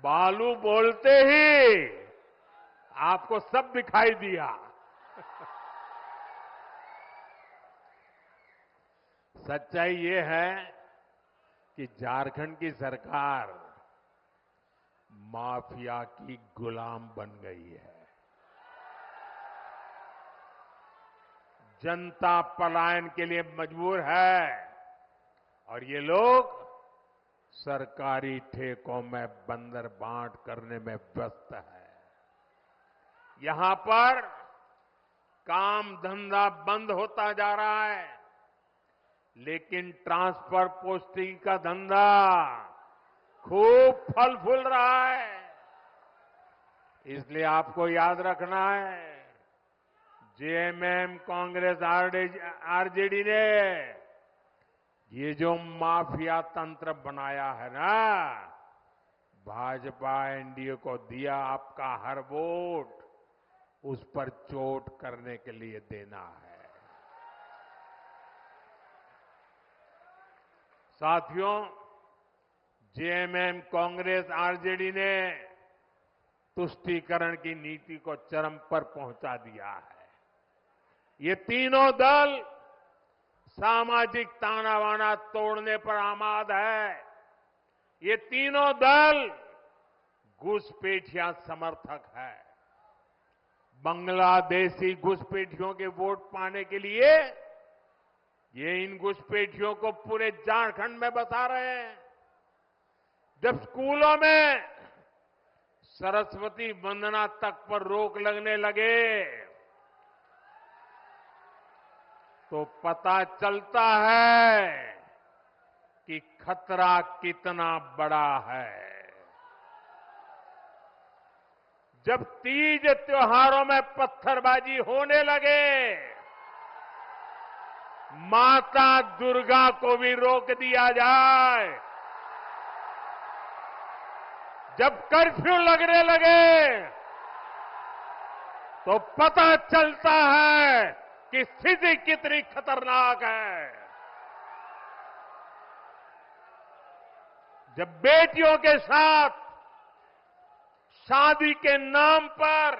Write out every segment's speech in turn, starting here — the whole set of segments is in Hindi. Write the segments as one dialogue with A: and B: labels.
A: बालू बोलते ही आपको सब दिखाई दिया। सच्चाई ये है कि झारखंड की सरकार माफिया की गुलाम बन गई है। जनता पलायन के लिए मजबूर है और ये लोग सरकारी ठेकों में बंदर बांट करने में व्यस्त है। यहां पर काम धंधा बंद होता जा रहा है, लेकिन ट्रांसफर पोस्टिंग का धंधा खूब फल फूल रहा है। इसलिए आपको याद रखना है, जेएमएम, कांग्रेस, आरजेडी ने ये जो माफिया तंत्र बनाया है ना, भाजपा एनडीए को दिया आपका हर वोट उस पर चोट करने के लिए देना है। साथियों, जेएमएम, कांग्रेस, आरजेडी ने तुष्टीकरण की नीति को चरम पर पहुंचा दिया है। ये तीनों दल सामाजिक तानाबाना तोड़ने पर आमाद है। ये तीनों दल घुसपैठिया समर्थक है। बांग्लादेशी घुसपैठियों के वोट पाने के लिए ये इन घुसपैठियों को पूरे झारखंड में बसा रहे हैं। जब स्कूलों में सरस्वती वंदना तक पर रोक लगने लगे तो पता चलता है कि खतरा कितना बड़ा है। जब तीज त्योहारों में पत्थरबाजी होने लगे, माता दुर्गा को भी रोक दिया जाए। जब कर्फ्यू लगने लगे तो पता चलता है कि स्थिति कितनी खतरनाक है। जब बेटियों के साथ शादी के नाम पर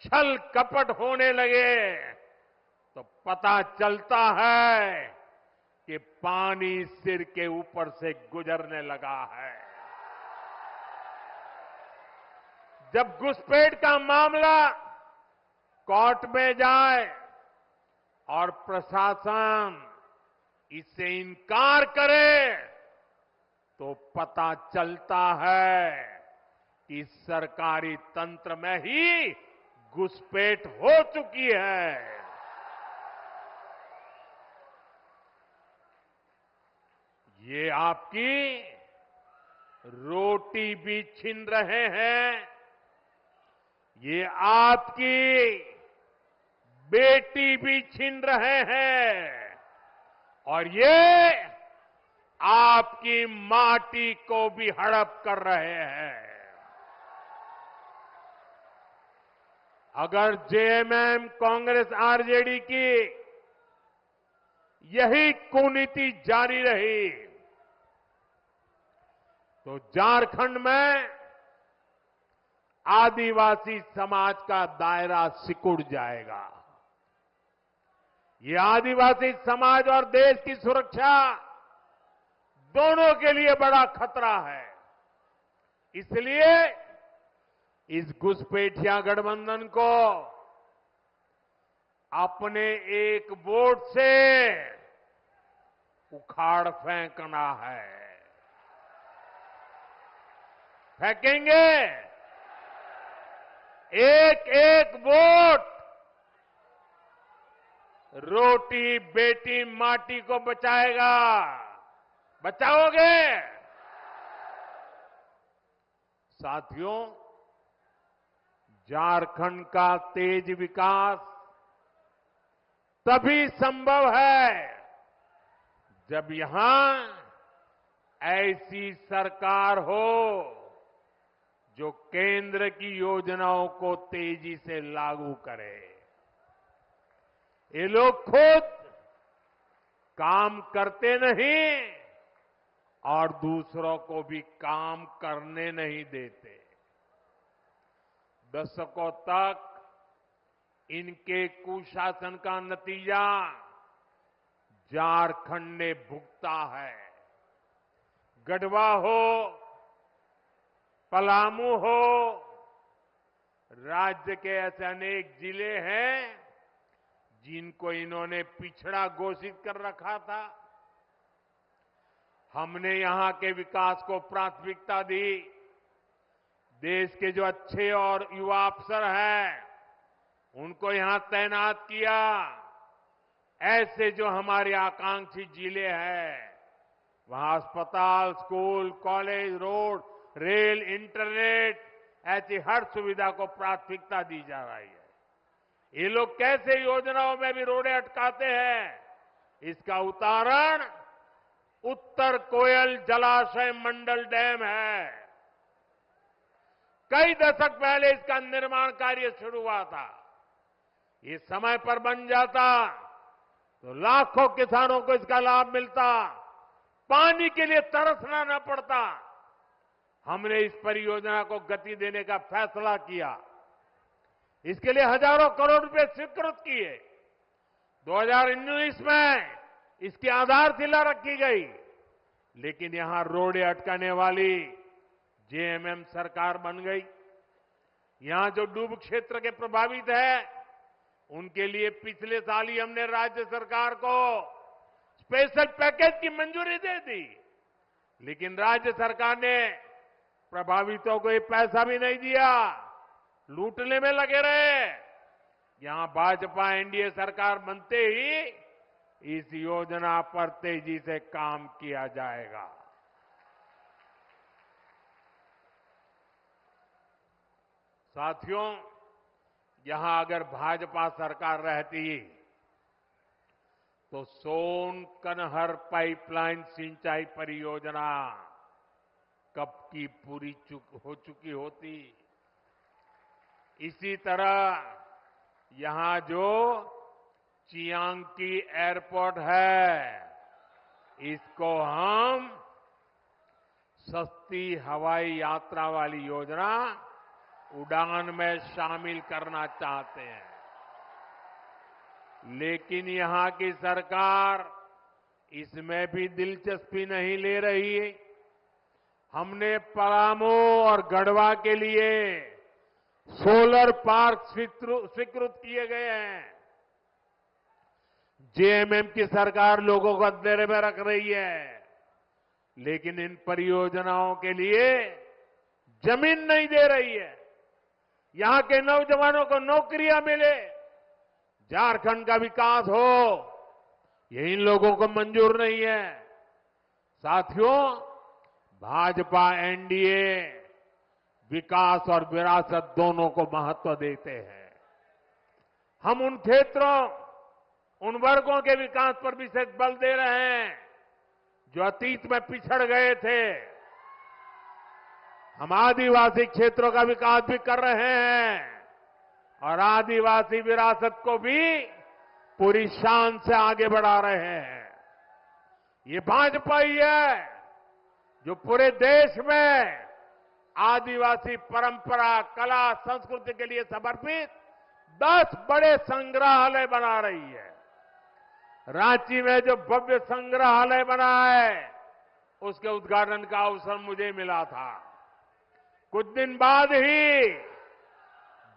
A: छल कपट होने लगे तो पता चलता है कि पानी सिर के ऊपर से गुजरने लगा है। जब घुसपैठ का मामला कोर्ट में जाए और प्रशासन इससे इनकार करे तो पता चलता है कि सरकारी तंत्र में ही घुसपैठ हो चुकी है। ये आपकी रोटी भी छीन रहे हैं, ये आपकी बेटी भी छीन रहे हैं और ये आपकी माटी को भी हड़प कर रहे हैं। अगर जेएमएम, कांग्रेस, आरजेडी की यही कुनीति जारी रही तो झारखंड में आदिवासी समाज का दायरा सिकुड़ जाएगा। ये आदिवासी समाज और देश की सुरक्षा दोनों के लिए बड़ा खतरा है। इसलिए इस घुसपैठिया गठबंधन को अपने एक वोट से उखाड़ फेंकना है। फेंकेंगे। एक एक वोट रोटी बेटी माटी को बचाएगा। बचाओगे? साथियों, झारखंड का तेज विकास तभी संभव है जब यहां ऐसी सरकार हो जो केंद्र की योजनाओं को तेजी से लागू करे। ये लोग खुद काम करते नहीं, और दूसरों को भी काम करने नहीं देते। दशकों तक इनके कुशासन का नतीजा झारखंड ने भुगता है। गढ़वा हो, पलामू हो, राज्य के ऐसे अनेक जिले हैं जिनको इन्होंने पिछड़ा घोषित कर रखा था। हमने यहां के विकास को प्राथमिकता दी। देश के जो अच्छे और युवा अफसर हैं उनको यहां तैनात किया। ऐसे जो हमारे आकांक्षी जिले हैं वहां अस्पताल, school, college, road, rail, internet ऐसी हर सुविधा को प्राथमिकता दी जा रही है। ये लोग कैसे योजनाओं में भी रोड़े अटकाते हैं, इसका उदाहरण उत्तर कोयल जलाशय मंडल डैम है। कई दशक पहले इसका निर्माण कार्य शुरू हुआ था। ये समय पर बन जाता तो लाखों किसानों को इसका लाभ मिलता, पानी के लिए तरसना न पड़ता। हमने इस परियोजना को गति देने का फैसला किया। इसके लिए हजारों करोड़ रुपए स्वीकृत किए। 2019 में इसकी आधारशिला रखी गई, लेकिन यहां रोड़े अटकाने वाली जेएमएम सरकार बन गई। यहां जो डूब क्षेत्र के प्रभावित है उनके लिए पिछले साल ही हमने राज्य सरकार को स्पेशल पैकेज की मंजूरी दे दी, लेकिन राज्य सरकार ने प्रभावितों को ये पैसा भी नहीं दिया, लूटने में लगे रहे। यहां भाजपा एनडीए सरकार बनते ही इस योजना पर तेजी से काम किया जाएगा। साथियों, यहां अगर भाजपा सरकार रहती तो सोन कनहर पाइपलाइन सिंचाई परियोजना कब की पूरी हो चुकी होती। इसी तरह यहां जो चियांकी एयरपोर्ट है, इसको हम सस्ती हवाई यात्रा वाली योजना उड़ान में शामिल करना चाहते हैं, लेकिन यहां की सरकार इसमें भी दिलचस्पी नहीं ले रही। हमने पलामू और गढ़वा के लिए सोलर पार्क स्वीकृत किए गए हैं। जेएमएम की सरकार लोगों को अंधेरे में रख रही है, लेकिन इन परियोजनाओं के लिए जमीन नहीं दे रही है। यहां के नौजवानों को नौकरियां मिले, झारखंड का विकास हो, ये इन लोगों को मंजूर नहीं है। साथियों, भाजपा एनडीए विकास और विरासत दोनों को महत्व देते हैं। हम उन क्षेत्रों, उन वर्गों के विकास पर विशेष बल दे रहे हैं जो अतीत में पिछड़ गए थे। हम आदिवासी क्षेत्रों का विकास भी कर रहे हैं और आदिवासी विरासत को भी पूरी शान से आगे बढ़ा रहे हैं। ये भाजपा ही है जो पूरे देश में आदिवासी परंपरा, कला, संस्कृति के लिए समर्पित 10 बड़े संग्रहालय बना रही है। रांची में जो भव्य संग्रहालय बना है, उसके उद्घाटन का अवसर मुझे मिला था। कुछ दिन बाद ही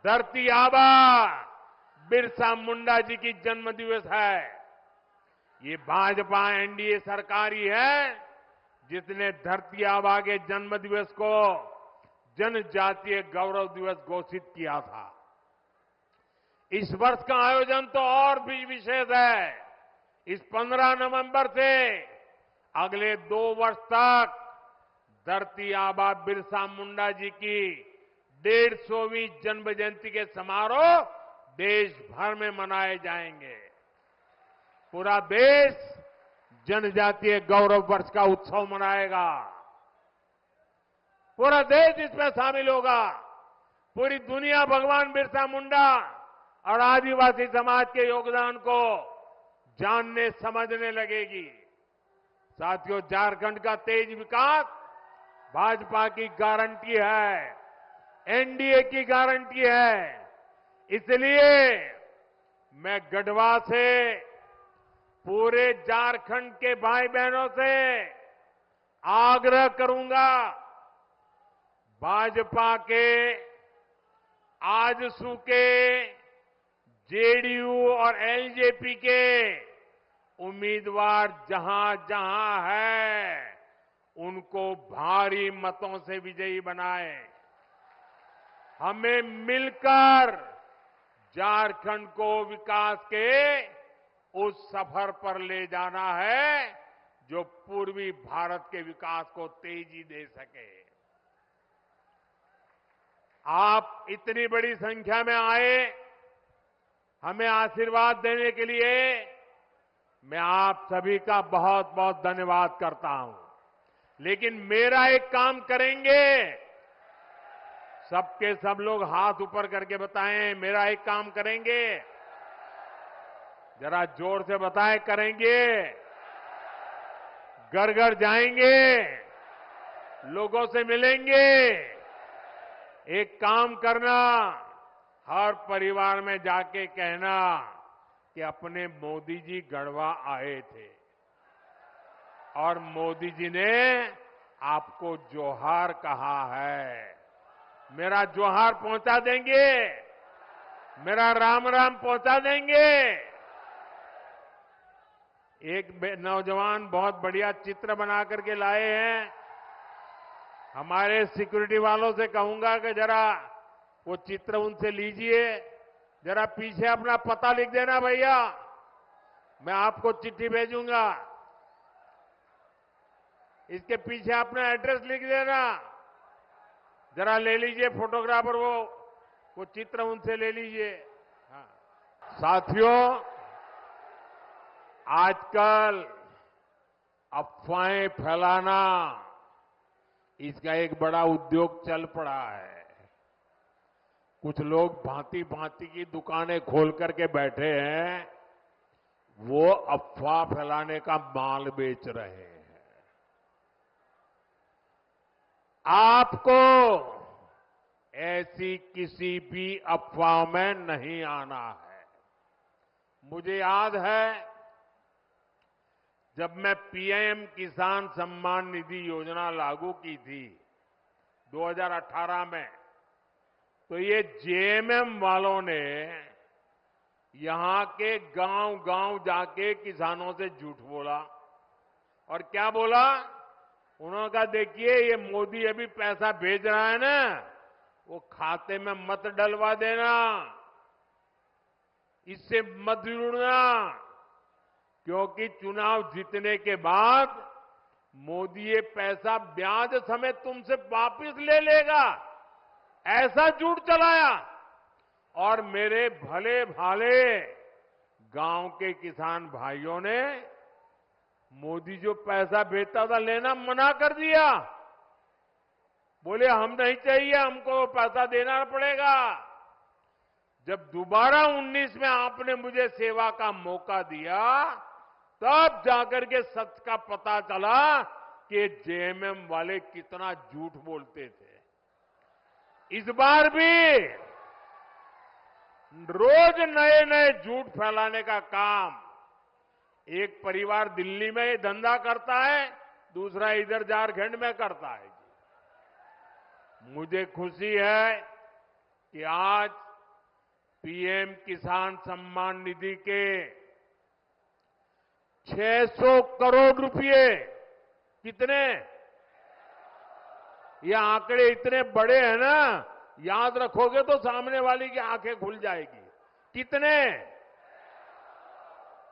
A: धरती आबा बिरसा मुंडा जी की जन्म दिवस है। ये भाजपा एनडीए सरकार ही है जिसने धरती आबा के जन्म दिवस को जनजातीय गौरव दिवस घोषित किया था। इस वर्ष का आयोजन तो और भी विशेष है। इस 15 नवंबर से अगले 2 वर्ष तक धरती आबा बिरसा मुंडा जी की 150वीं जन्म जयंती के समारोह देश भर में मनाए जाएंगे। पूरा देश जनजातीय गौरव वर्ष का उत्सव मनाएगा। पूरा देश इसमें शामिल होगा। पूरी दुनिया भगवान बिरसा मुंडा और आदिवासी समाज के योगदान को जानने समझने लगेगी। साथियों, झारखंड का तेज विकास भाजपा की गारंटी है, एनडीए की गारंटी है। इसलिए मैं गढ़वा से पूरे झारखंड के भाई बहनों से आग्रह करूंगा, भाजपा के आजसू के जेडीयू और एलजेपी के उम्मीदवार जहां जहां है उनको भारी मतों से विजयी बनाए। हमें मिलकर झारखंड को विकास के उस सफर पर ले जाना है जो पूर्वी भारत के विकास को तेजी दे सके। आप इतनी बड़ी संख्या में आए, हमें आशीर्वाद देने के लिए मैं आप सभी का बहुत बहुत धन्यवाद करता हूं। लेकिन मेरा एक काम करेंगे, सबके सब लोग हाथ ऊपर करके बताएं, मेरा एक काम करेंगे, जरा जोर से बताएं, करेंगे। घर घर जाएंगे, लोगों से मिलेंगे। एक काम करना, हर परिवार में जाके कहना कि अपने मोदी जी गढ़वा आए थे और मोदी जी ने आपको जोहार कहा है। मेरा जोहार पहुंचा देंगे, मेरा राम राम पहुंचा देंगे। एक नौजवान बहुत बढ़िया चित्र बना करके लाए हैं। हमारे सिक्योरिटी वालों से कहूंगा कि जरा वो चित्र उनसे लीजिए, जरा पीछे अपना पता लिख देना भैया, मैं आपको चिट्ठी भेजूंगा। इसके पीछे अपना एड्रेस लिख देना, जरा ले लीजिए फोटोग्राफर, वो चित्र उनसे ले लीजिए। हाँ। साथियों, आजकल अफवाहें फैलाना इसका एक बड़ा उद्योग चल पड़ा है। कुछ लोग भांति भांति की दुकानें खोल करके बैठे हैं, वो अफवाह फैलाने का माल बेच रहे हैं। आपको ऐसी किसी भी अफवाह में नहीं आना है। मुझे याद है, जब मैं पीएम किसान सम्मान निधि योजना लागू की थी 2018 में, तो ये जेएमएम वालों ने यहां के गांव-गांव जाके किसानों से झूठ बोला। और क्या बोला? उन्होंने कहा, देखिए ये मोदी अभी पैसा भेज रहा है ना, वो खाते में मत डलवा देना, इससे मत जुड़ना, क्योंकि चुनाव जीतने के बाद मोदी ये पैसा ब्याज समेत तुमसे वापस ले लेगा। ऐसा झूठ चलाया और मेरे भले भाले गांव के किसान भाइयों ने मोदी जो पैसा भेजता था लेना मना कर दिया। बोले हम नहीं चाहिए, हमको पैसा देना पड़ेगा। जब दोबारा 19 में आपने मुझे सेवा का मौका दिया, तब जाकर के सच का पता चला कि जेएमएम वाले कितना झूठ बोलते थे। इस बार भी रोज नए नए झूठ फैलाने का काम एक परिवार दिल्ली में धंधा करता है, दूसरा इधर झारखंड में करता है। मुझे खुशी है कि आज पीएम किसान सम्मान निधि के 600 करोड़ रुपए, कितने? ये आंकड़े इतने बड़े हैं ना, याद रखोगे तो सामने वाली की आंखें खुल जाएगी। कितने?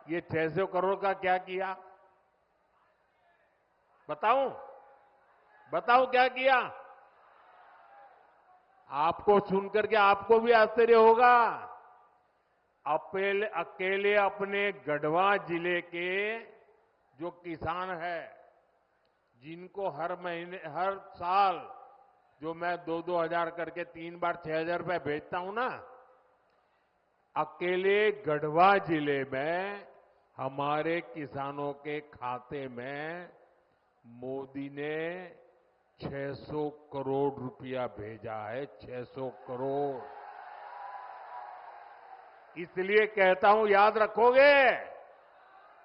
A: ये 600 करोड़ का क्या किया? बताऊं? बताओ क्या किया? आपको सुनकर के आपको भी आश्चर्य होगा। अकेले अपने गढ़वा जिले के जो किसान है, जिनको हर महीने, हर साल जो मैं 2-2 हजार करके 3 बार 6,000 रुपए भेजता हूं ना, अकेले गढ़वा जिले में हमारे किसानों के खाते में मोदी ने 600 करोड़ रुपया भेजा है, 600 करोड़। इसलिए कहता हूं, याद रखोगे?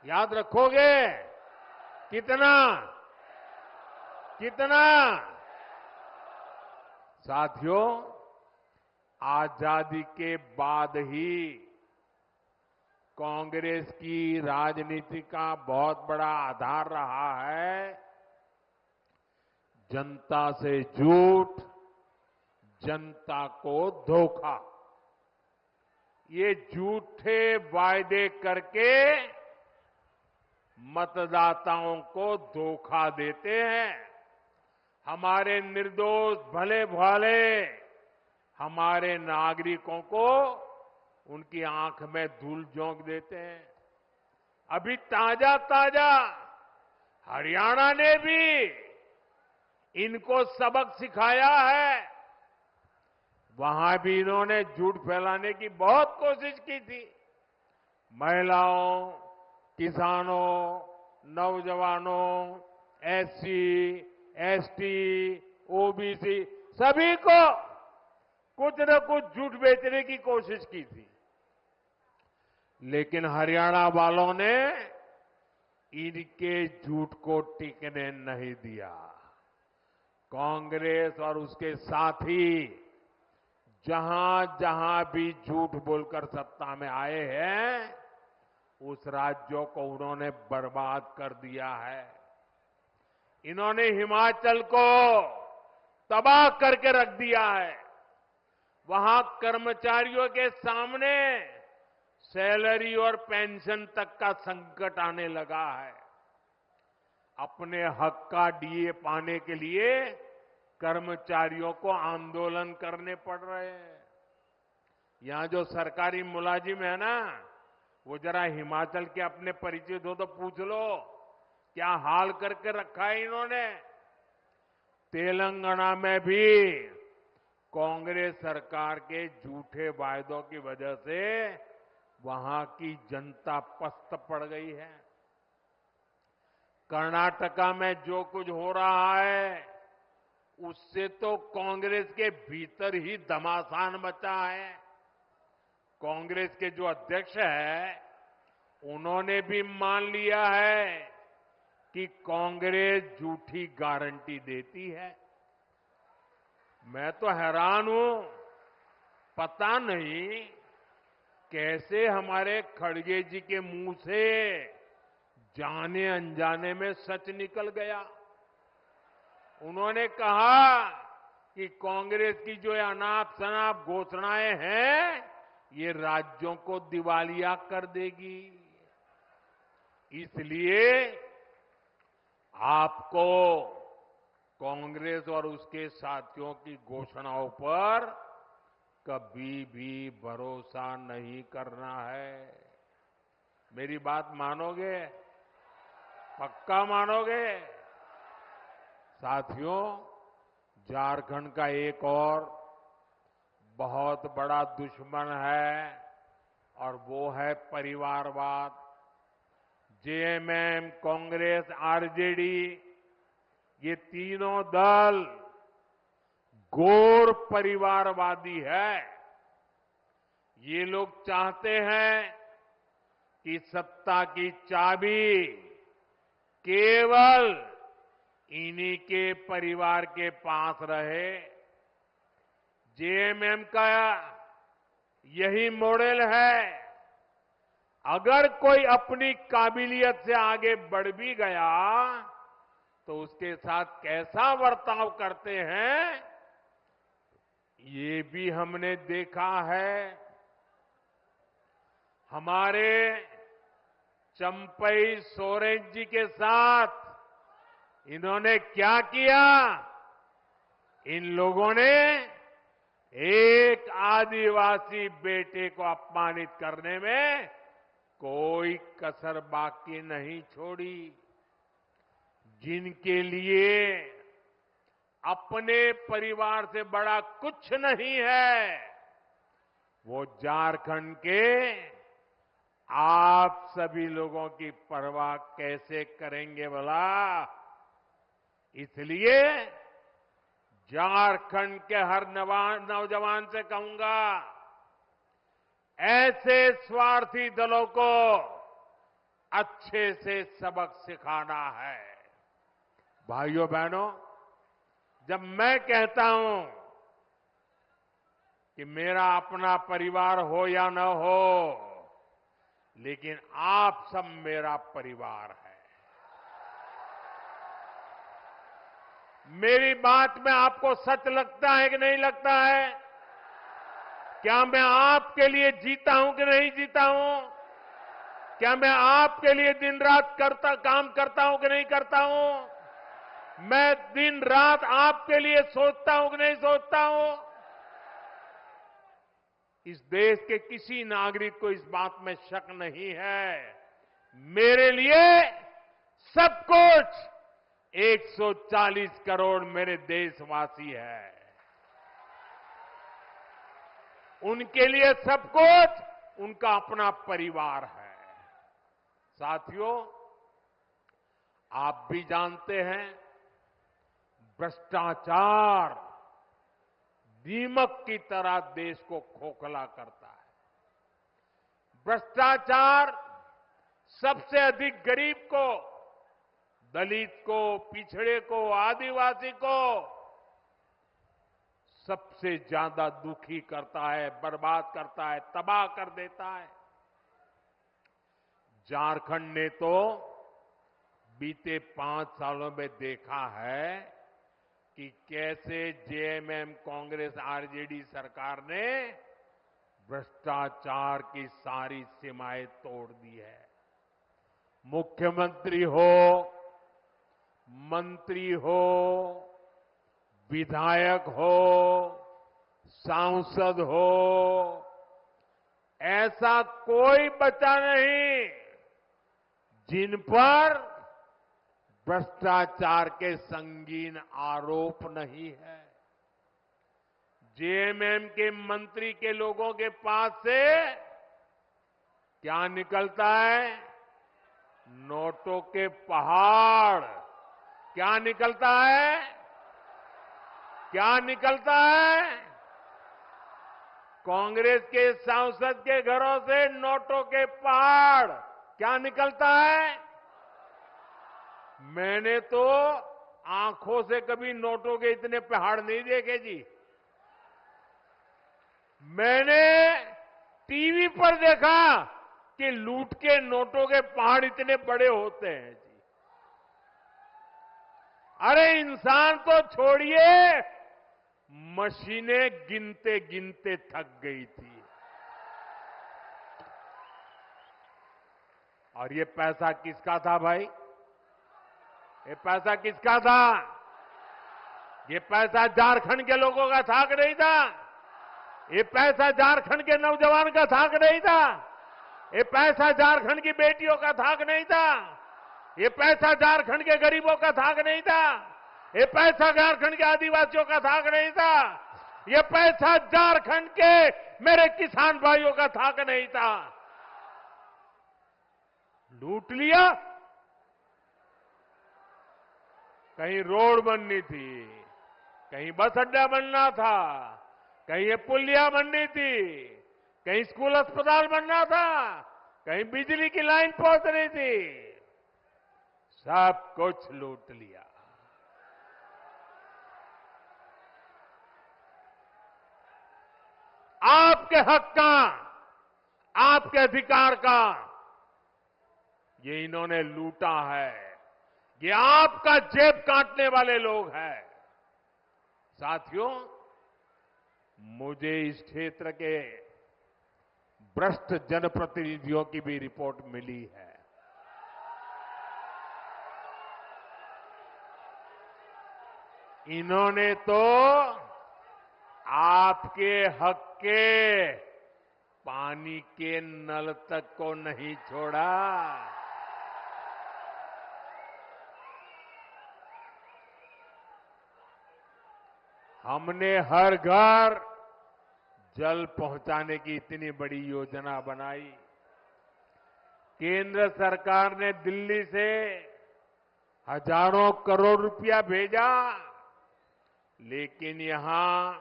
A: याद रखोगे? कितना? कितना? साथियों, आजादी के बाद ही कांग्रेस की राजनीति का बहुत बड़ा आधार रहा है जनता से झूठ, जनता को धोखा। ये झूठे वायदे करके मतदाताओं को धोखा देते हैं। हमारे निर्दोष भले भाले हमारे नागरिकों को उनकी आंख में धूल झोंक देते हैं। अभी ताजा ताजा हरियाणा ने भी इनको सबक सिखाया है। वहां भी इन्होंने झूठ फैलाने की बहुत कोशिश की थी। महिलाओं, किसानों, नौजवानों, एससी, एसटी, ओबीसी सभी को कुछ न कुछ झूठ बेचने की कोशिश की थी। लेकिन हरियाणा वालों ने इनके झूठ को टिकने नहीं दिया। कांग्रेस और उसके साथी जहां जहां भी झूठ बोलकर सत्ता में आए हैं, उस राज्यों को उन्होंने बर्बाद कर दिया है। इन्होंने हिमाचल को तबाह करके रख दिया है। वहां कर्मचारियों के सामने सैलरी और पेंशन तक का संकट आने लगा है। अपने हक का डीए पाने के लिए कर्मचारियों को आंदोलन करने पड़ रहे हैं। यहां जो सरकारी मुलाजिम है ना, वो जरा हिमाचल के अपने परिचित हो तो पूछ लो, क्या हाल करके रखा है इन्होंने। तेलंगाना में भी कांग्रेस सरकार के झूठे वायदों की वजह से वहां की जनता पस्त पड़ गई है। कर्नाटका में जो कुछ हो रहा है, उससे तो कांग्रेस के भीतर ही घमासान मचा है। कांग्रेस के जो अध्यक्ष है, उन्होंने भी मान लिया है कि कांग्रेस झूठी गारंटी देती है। मैं तो हैरान हूं, पता नहीं कैसे हमारे खड़गे जी के मुंह से जाने अनजाने में सच निकल गया। उन्होंने कहा कि कांग्रेस की जो अनाप शनाप घोषणाएं हैं, ये राज्यों को दिवालिया कर देगी। इसलिए आपको कांग्रेस और उसके साथियों की घोषणाओं पर कभी भी भरोसा नहीं करना है। मेरी बात मानोगे? पक्का मानोगे? साथियों, झारखंड का एक और बहुत बड़ा दुश्मन है और वो है परिवारवाद। जेएमएम, कांग्रेस, आरजेडी, ये तीनों दल घोर परिवारवादी है। ये लोग चाहते हैं कि सत्ता की चाबी केवल इन्हीं के परिवार के पास रहे। जेएमएम का यही मॉडल है। अगर कोई अपनी काबिलियत से आगे बढ़ भी गया तो उसके साथ कैसा बर्ताव करते हैं, ये भी हमने देखा है। हमारे चंपई सोरेन जी के साथ इन्होंने क्या किया? इन लोगों ने एक आदिवासी बेटे को अपमानित करने में कोई कसर बाकी नहीं छोड़ी। जिनके लिए अपने परिवार से बड़ा कुछ नहीं है, वो झारखंड के आप सभी लोगों की परवाह कैसे करेंगे भला? इसलिए झारखंड के हर नौजवान से कहूंगा, ऐसे स्वार्थी दलों को अच्छे से सबक सिखाना है। भाइयों बहनों, जब मैं कहता हूं कि मेरा अपना परिवार हो या न हो, लेकिन आप सब मेरा परिवार है। मेरी बात में आपको सच लगता है कि नहीं लगता है? क्या मैं आपके लिए जीता हूं कि नहीं जीता हूं? क्या मैं आपके लिए दिन रात काम करता हूं कि नहीं करता हूं? मैं दिन रात आपके लिए सोचता हूं कि नहीं सोचता हूं? इस देश के किसी नागरिक को इस बात में शक नहीं है। मेरे लिए सब कुछ 140 करोड़ मेरे देशवासी हैं। उनके लिए सब कुछ उनका अपना परिवार है। साथियों, आप भी जानते हैं, भ्रष्टाचार दीमक की तरह देश को खोखला करता है। भ्रष्टाचार सबसे अधिक गरीब को, दलित को, पिछड़े को, आदिवासी को सबसे ज्यादा दुखी करता है, बर्बाद करता है, तबाह कर देता है। झारखंड ने तो बीते 5 सालों में देखा है कि कैसे जेएमएम, कांग्रेस, आरजेडी सरकार ने भ्रष्टाचार की सारी सीमाएं तोड़ दी है। मुख्यमंत्री हो, मंत्री हो, विधायक हो, सांसद हो, ऐसा कोई बचा नहीं जिन पर भ्रष्टाचार के संगीन आरोप नहीं है। जेएमएम के मंत्री के लोगों के पास से क्या निकलता है? नोटों के पहाड़। क्या निकलता है? क्या निकलता है? कांग्रेस के सांसद के घरों से नोटों के पहाड़। क्या निकलता है? मैंने तो आंखों से कभी नोटों के इतने पहाड़ नहीं देखे जी। मैंने टीवी पर देखा कि लूट के नोटों के पहाड़ इतने बड़े होते हैं जी। अरे इंसान तो छोड़िए, मशीनें गिनते गिनते थक गई थी। और ये पैसा किसका था भाई? ये पैसा किसका था? ये पैसा झारखंड के लोगों का था कि नहीं था? ये पैसा झारखंड के नौजवान का था कि नहीं था? ये पैसा झारखंड की बेटियों का था कि नहीं था? ये पैसा झारखंड के गरीबों का था कि नहीं था? ये पैसा झारखंड के आदिवासियों का था कि नहीं था? ये पैसा झारखंड के मेरे किसान भाइयों का था कि नहीं था? लूट लिया। कहीं रोड बननी थी, कहीं बस अड्डा बनना था, कहीं ये पुलिया बननी थी, कहीं स्कूल अस्पताल बनना था, कहीं बिजली की लाइन पहुंचनी थी। सब कुछ लूट लिया। आपके हक का, आपके अधिकार का ये इन्होंने लूटा है। ये आपका जेब काटने वाले लोग हैं। साथियों, मुझे इस क्षेत्र के भ्रष्ट जनप्रतिनिधियों की भी रिपोर्ट मिली है। इन्होंने तो आपके हक के पानी के नल तक को नहीं छोड़ा। हमने हर घर जल पहुंचाने की इतनी बड़ी योजना बनाई। केंद्र सरकार ने दिल्ली से हजारों करोड़ रुपया भेजा, लेकिन यहां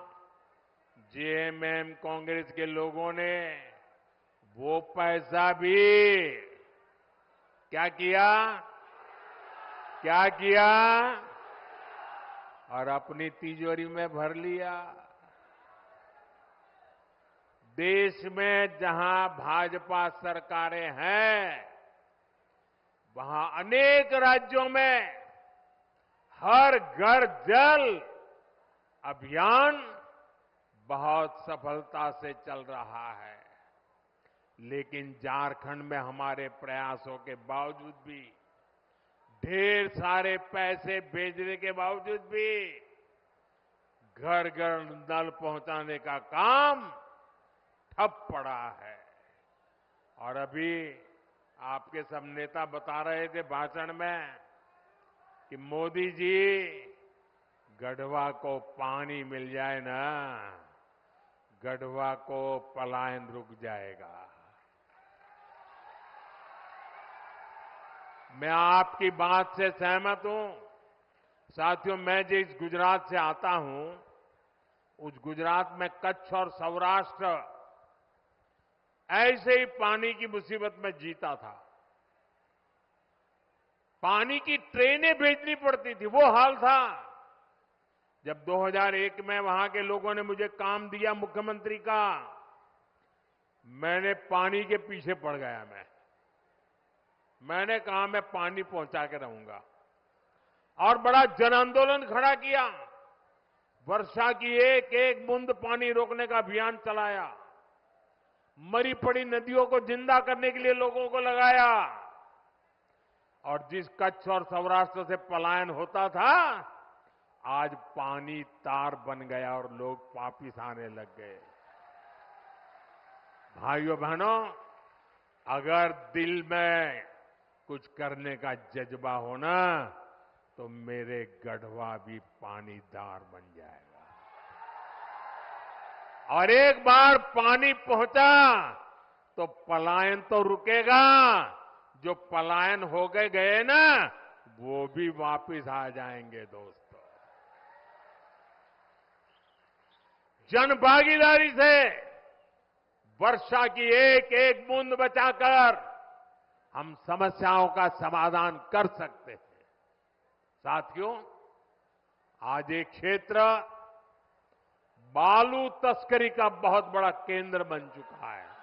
A: जेएमएम कांग्रेस के लोगों ने वो पैसा भी क्या किया? क्या किया? और अपनी तिजोरी में भर लिया। देश में जहां भाजपा सरकारें हैं, वहां अनेक राज्यों में हर घर जल अभियान बहुत सफलता से चल रहा है। लेकिन झारखंड में हमारे प्रयासों के बावजूद भी, ढेर सारे पैसे भेजने के बावजूद भी घर घर नल पहुंचाने का काम ठप पड़ा है। और अभी आपके सब नेता बता रहे थे भाषण में कि मोदी जी, गढ़वा को पानी मिल जाए ना, गढ़वा को पलायन रुक जाएगा। मैं आपकी बात से सहमत हूं। साथियों, मैं जिस गुजरात से आता हूं, उस गुजरात में कच्छ और सौराष्ट्र ऐसे ही पानी की मुसीबत में जीता था। पानी की ट्रेनें भेजनी पड़ती थी, वो हाल था। जब 2001 में वहां के लोगों ने मुझे काम दिया मुख्यमंत्री का, मैंने पानी के पीछे पड़ गया। मैंने कहा मैं पानी पहुंचा के रहूंगा, और बड़ा जन आंदोलन खड़ा किया। वर्षा की एक एक बूंद पानी रोकने का अभियान चलाया। मरी पड़ी नदियों को जिंदा करने के लिए लोगों को लगाया। और जिस कच्छ और सौराष्ट्र से पलायन होता था, आज पानी तार बन गया और लोग वापिस आने लग गए। भाइयों बहनों, अगर दिल में कुछ करने का जज्बा हो ना, तो मेरे गढ़वा भी पानीदार बन जाएगा। और एक बार पानी पहुंचा तो पलायन तो रुकेगा। जो पलायन हो गए ना, वो भी वापिस आ जाएंगे। दोस्तों, जन भागीदारी से वर्षा की एक एक बूंद बचाकर हम समस्याओं का समाधान कर सकते हैं। साथियों, आज एक क्षेत्र बालू तस्करी का बहुत बड़ा केंद्र बन चुका है।